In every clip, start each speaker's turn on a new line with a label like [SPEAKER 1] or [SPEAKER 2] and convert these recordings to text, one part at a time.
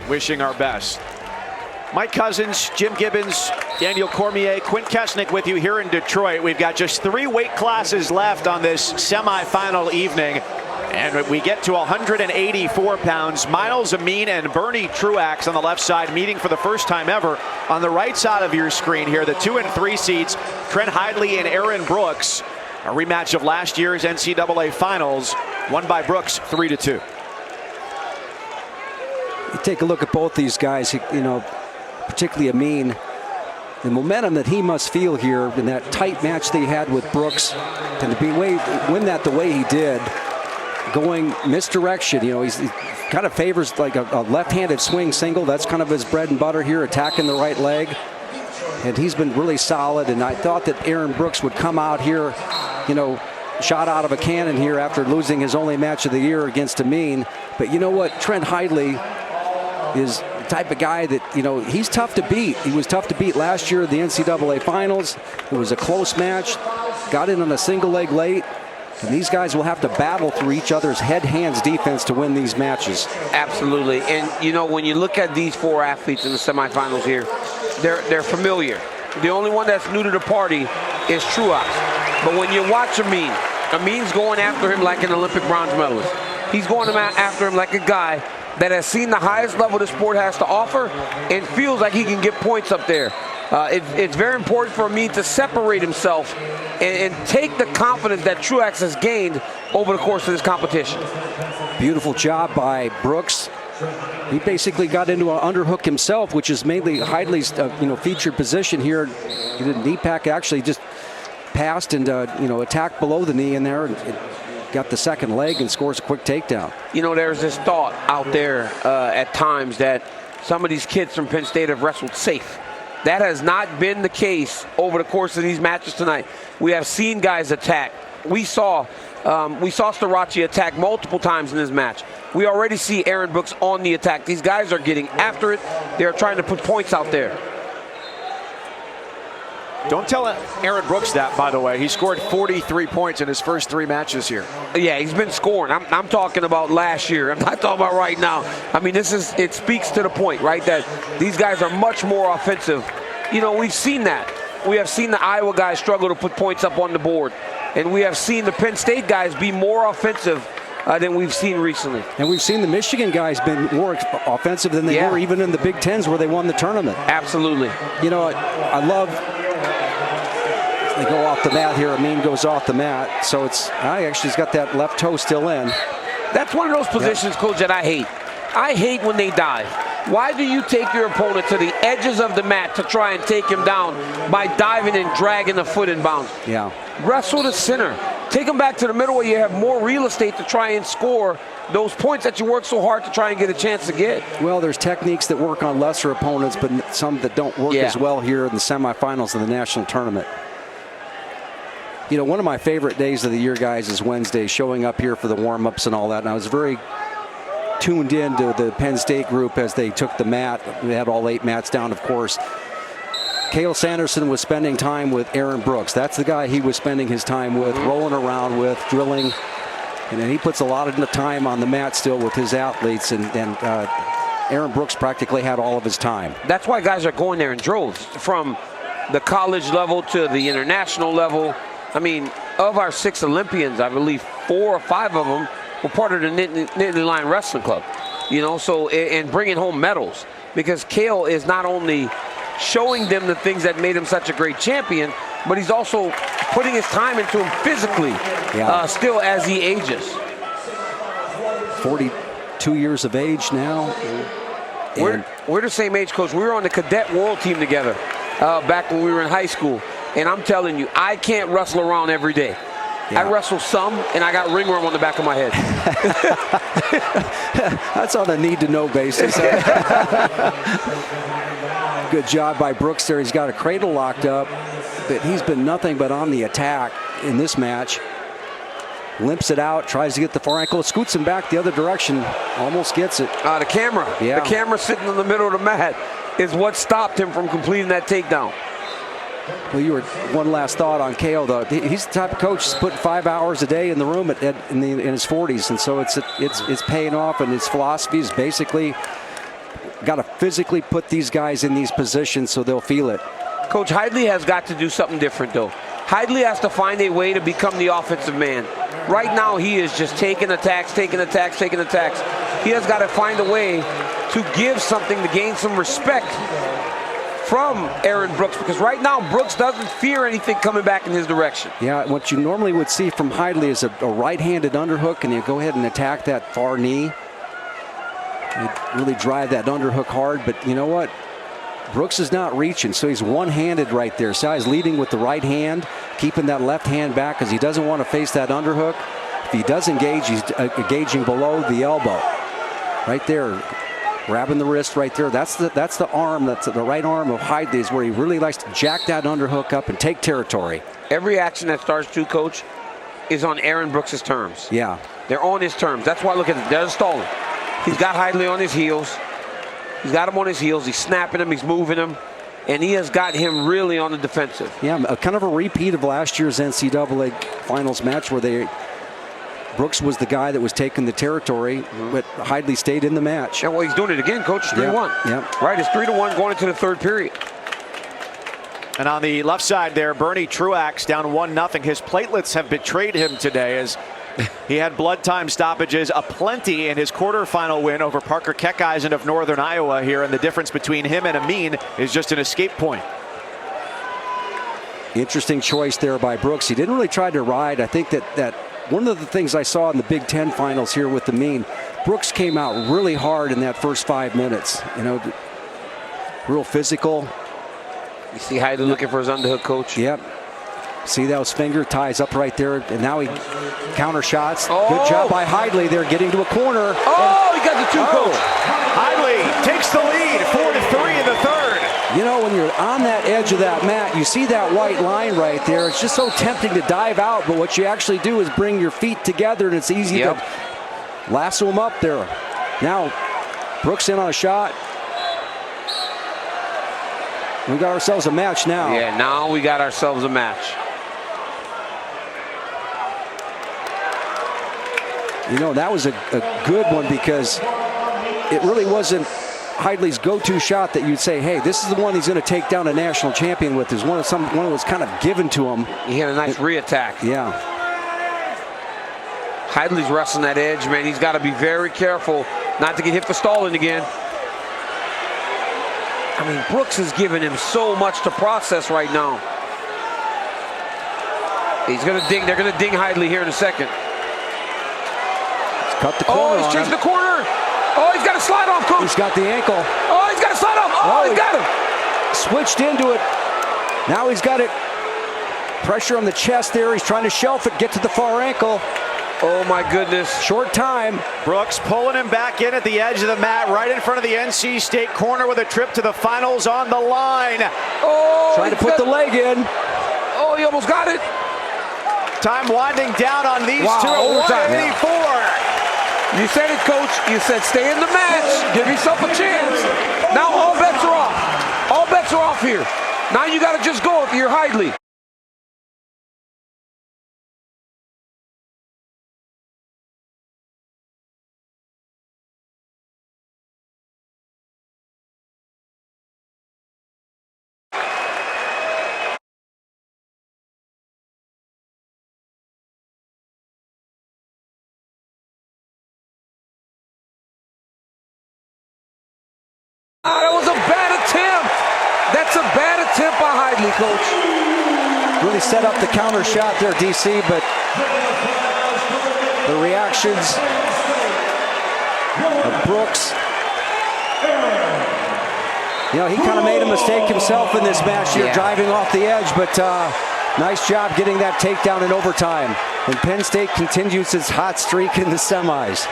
[SPEAKER 1] wishing our best. Mike Cousins, Jim Gibbons, Daniel Cormier, Quint Kesnick with you here in Detroit. We've got just 3 weight classes left on this semifinal evening. And we get to 184 pounds. Miles Amin and Bernie Truax on the left side meeting for the first time ever. On the right side of your screen here, the 2 and 3 seeds, Trent Hidley and Aaron Brooks. A rematch of last year's NCAA finals, won by Brooks 3-2.
[SPEAKER 2] You take a look at both these guys, you know, particularly Amin, the momentum that he must feel here in that tight match they had with Brooks, and to win that the way he did, going misdirection. You know, he kind of favors like a left-handed swing single. That's kind of his bread and butter here, attacking the right leg. And he's been really solid, and I thought that Aaron Brooks would come out here, you know, shot out of a cannon here after losing his only match of the year against Amin. But you know what? Trent Hidley is the type of guy that, you know, he's tough to beat. He was tough to beat last year at the NCAA finals. It was a close match. Got in on a single leg late. And these guys will have to battle through each other's head-hands defense to win these matches.
[SPEAKER 3] Absolutely. And, you know, when you look at these 4 athletes in the semifinals here, they're familiar. The only one that's new to the party is Truax. But when you watch Amin's going after him like an Olympic bronze medalist. He's going after him like a guy that has seen the highest level the sport has to offer and feels like he can get points up there. It's very important for Amin to separate himself and take the confidence that Truax has gained over the course of this competition.
[SPEAKER 2] Beautiful job by Brooks. He basically got into an underhook himself, which is mainly Hidley's featured position here. He did a knee pack, actually just passed and attacked below the knee in there and got the second leg and scores a quick takedown.
[SPEAKER 3] You know, there's this thought out there at times that some of these kids from Penn State have wrestled safe. That has not been the case over the course of these matches tonight. We have seen guys attack. We saw Starace attack multiple times in this match. We already see Aaron Brooks on the attack. These guys are getting after it. They're trying to put points out there.
[SPEAKER 1] Don't tell Aaron Brooks that, by the way. He scored 43 points in his first 3 matches here.
[SPEAKER 3] Yeah, he's been scoring. I'm talking about last year. I'm not talking about right now. I mean, it speaks to the point, right, that these guys are much more offensive. You know, we've seen that. We have seen the Iowa guys struggle to put points up on the board. And we have seen the Penn State guys be more offensive than we've seen recently.
[SPEAKER 2] And we've seen the Michigan guys been more offensive than they were even in the Big Tens where they won the tournament.
[SPEAKER 3] Absolutely.
[SPEAKER 2] You know, I love... They go off the mat here. Amin goes off the mat. So he's got that left toe still in.
[SPEAKER 3] That's one of those positions, Coach, that I hate. I hate when they dive. Why do you take your opponent to the edges of the mat to try and take him down by diving and dragging the foot in bounds?
[SPEAKER 2] Yeah.
[SPEAKER 3] Wrestle the center. Take him back to the middle where you have more real estate to try and score those points that you work so hard to try and get a chance to get.
[SPEAKER 2] Well, there's techniques that work on lesser opponents, but some that don't work as well here in the semifinals of the national tournament. You know, one of my favorite days of the year, guys, is Wednesday, showing up here for the warm-ups and all that. And I was very tuned in to the Penn State group as they took the mat. We had all 8 mats down, of course. Cale Sanderson was spending time with Aaron Brooks. That's the guy he was spending his time with, rolling around with, drilling. And then he puts a lot of time on the mat still with his athletes. And Aaron Brooks practically had all of his time.
[SPEAKER 3] That's why guys are going there in droves, from the college level to the international level. I mean, of our 6 Olympians, I believe 4 or 5 of them were part of the Nittany Lion Wrestling Club. You know, so, and bringing home medals. Because Cale is not only showing them the things that made him such a great champion, but he's also putting his time into him physically, still as he ages.
[SPEAKER 2] 42 years of age now.
[SPEAKER 3] We're the same age, Coach. We were on the cadet world team together back when we were in high school. And I'm telling you, I can't wrestle around every day. Yeah. I wrestle some, and I got ringworm on the back of my head.
[SPEAKER 2] That's on a need-to-know basis. Good job by Brooks there. He's got a cradle locked up, but he's been nothing but on the attack in this match. Limps it out, tries to get the far ankle, scoots him back the other direction, almost gets it.
[SPEAKER 3] The camera.
[SPEAKER 2] Yeah.
[SPEAKER 3] The camera sitting in the middle of the mat is what stopped him from completing that takedown.
[SPEAKER 2] Well, one last thought on Cale, though. He's the type of coach who's putting 5 hours a day in the room in his 40s, and so it's paying off. And his philosophy is basically got to physically put these guys in these positions so they'll feel it.
[SPEAKER 3] Coach Hidley has got to do something different, though. Hidley has to find a way to become the offensive man. Right now, he is just taking attacks, taking attacks, taking attacks. He has got to find a way to give something to gain some respect from Aaron Brooks, because right now Brooks doesn't fear anything coming back in his direction.
[SPEAKER 2] Yeah, what you normally would see from Hidley is a right-handed underhook, and you go ahead and attack that far knee. You really drive that underhook hard, but you know what? Brooks is not reaching, so he's one-handed right there. So he's leading with the right hand, keeping that left hand back because he doesn't want to face that underhook. If he does engage, he's engaging below the elbow. Right there, grabbing the wrist right there. That's the arm, that's the right arm of Hidley, is where he really likes to jack that underhook up and take territory.
[SPEAKER 3] Every action that starts to, Coach, is on Aaron Brooks' terms.
[SPEAKER 2] Yeah.
[SPEAKER 3] They're on his terms. That's why, look at it, they're stalling. He's got Hidley on his heels. He's got him on his heels. He's snapping him. He's moving him. And he has got him really on the defensive.
[SPEAKER 2] Yeah, kind of a repeat of last year's NCAA finals match where Brooks was the guy that was taking the territory, but Hidley stayed in the match.
[SPEAKER 3] Yeah, well, he's doing it again, Coach. 3-1.
[SPEAKER 2] Yep.
[SPEAKER 3] Right, it's 3-1 going into the third period.
[SPEAKER 1] And on the left side there, Bernie Truax down 1-0. His platelets have betrayed him today as he had blood time stoppages aplenty in his quarterfinal win over Parker Keckeisen of Northern Iowa here, and the difference between him and Amin is just an escape point.
[SPEAKER 2] Interesting choice there by Brooks. He didn't really try to ride. I think that one of the things I saw in the Big Ten finals here with Amin, Brooks came out really hard in that first 5 minutes. You know, real physical.
[SPEAKER 3] You see Hidley looking for his underhook, Coach.
[SPEAKER 2] Yep. See those finger ties up right there, and now he counter shots. Oh. Good job by Hidley there, getting to a corner.
[SPEAKER 3] Oh, he got the two, Coach.
[SPEAKER 1] Hidley takes the lead, 4-3 in the third.
[SPEAKER 2] You know, when you're on that edge of that mat, you see that white line right there. It's just so tempting to dive out, but what you actually do is bring your feet together, and it's easy to lasso them up there. Now, Brooks in on a shot. We got ourselves a match now.
[SPEAKER 3] Yeah, now we got ourselves a match.
[SPEAKER 2] You know, that was a good one because it really wasn't Hidley's go-to shot that you'd say, hey, this is the one he's going to take down a national champion with. Is one that was kind of given to him.
[SPEAKER 3] He had a nice re-attack.
[SPEAKER 2] Yeah.
[SPEAKER 3] Hidley's wrestling that edge, man. He's got to be very careful not to get hit for stalling again. I mean, Brooks has given him so much to process right now. He's going to ding. They're going to ding Hidley here in a second.
[SPEAKER 2] Cut the corner.
[SPEAKER 3] Oh, he's changed the corner. Oh, he's got a slide off, Coach.
[SPEAKER 2] He's got the ankle.
[SPEAKER 3] Oh, he's got a slide off. Oh, he's got him.
[SPEAKER 2] Switched into it. Now he's got it. Pressure on the chest there. He's trying to shelf it, get to the far ankle.
[SPEAKER 3] Oh, my goodness.
[SPEAKER 2] Short time.
[SPEAKER 1] Brooks pulling him back in at the edge of the mat, right in front of the NC State corner with a trip to the finals on the line.
[SPEAKER 3] Oh,
[SPEAKER 2] trying to put the leg in.
[SPEAKER 3] Oh, he almost got it.
[SPEAKER 1] Time winding down on these two.
[SPEAKER 3] Overtime.
[SPEAKER 1] 184.
[SPEAKER 3] You said it, Coach. You said stay in the match. Give yourself a chance. Now all bets are off. All bets are off here. Now you got to just go if you're Hidley. That was a bad attempt. That's a bad attempt by Hidley, Coach.
[SPEAKER 2] Really set up the counter shot there, DC, but the reactions of Brooks. You know, he kind of made a mistake himself in this match here, driving off the edge, but nice job getting that takedown in overtime. And Penn State continues its hot streak in the semis.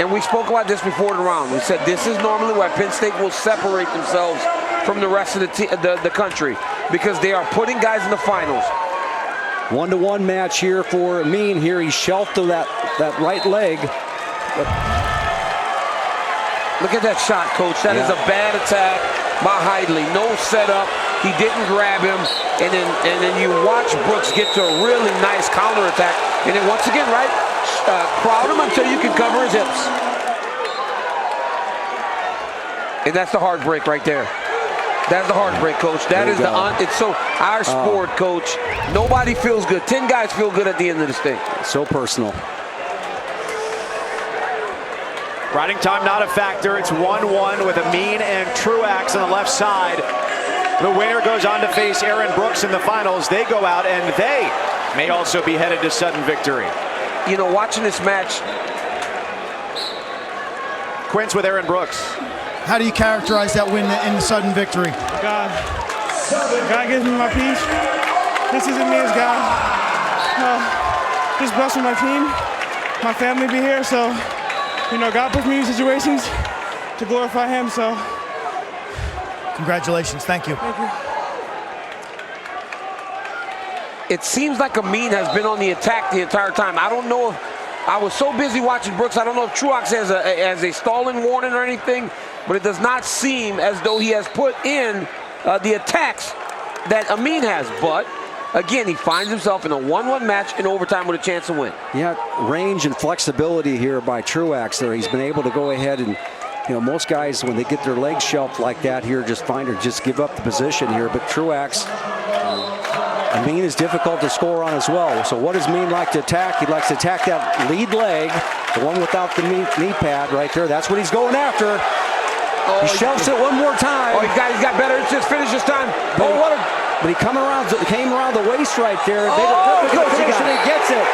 [SPEAKER 3] And we spoke about this before the round. We said this is normally where Penn State will separate themselves from the rest of the country because they are putting guys in the finals.
[SPEAKER 2] 1-1 match here for Amin. Here he shelved to that right leg.
[SPEAKER 3] Look at that shot, Coach. That is a bad attack by Hidley. No setup. He didn't grab him. And then you watch Brooks get to a really nice counterattack. And then once again, right? Crowd him until you can cover his hips. And that's the heartbreak right there. That's the heartbreak, Coach. That is it's so, our sport, Coach, nobody feels good. 10 guys feel good at the end of this thing.
[SPEAKER 2] So personal.
[SPEAKER 1] Riding time not a factor. It's 1-1 with Amin and Truax on the left side. The winner goes on to face Aaron Brooks in the finals. They go out and they may also be headed to sudden victory.
[SPEAKER 3] You know, watching this match.
[SPEAKER 1] Quince with Aaron Brooks.
[SPEAKER 4] How do you characterize that win in the sudden victory?
[SPEAKER 5] God gives me my peace. This isn't me, it's God. Just blessed with my team, my family be here. So, you know, God puts me in situations to glorify Him. So,
[SPEAKER 4] congratulations. Thank you.
[SPEAKER 5] Thank you.
[SPEAKER 3] It seems like Amin has been on the attack the entire time. I don't know if I was so busy watching Brooks. I don't know if Truax has a stalling warning or anything, but it does not seem as though he has put in the attacks that Amin has. But again, he finds himself in a 1-1 match in overtime with a chance to win.
[SPEAKER 2] Yeah, range and flexibility here by Truax there. He's been able to go ahead and, you know, most guys when they get their legs shelved like that here just give up the position here. But Truax, Amin is difficult to score on as well. So what does Amin like to attack? He likes to attack that lead leg, the one without the knee pad right there. That's what he's going after. Oh, he shoves it one more time.
[SPEAKER 3] Oh, he's got better. It's his finish this time.
[SPEAKER 2] But he came around the waist right there.
[SPEAKER 3] Oh,
[SPEAKER 2] He gets it.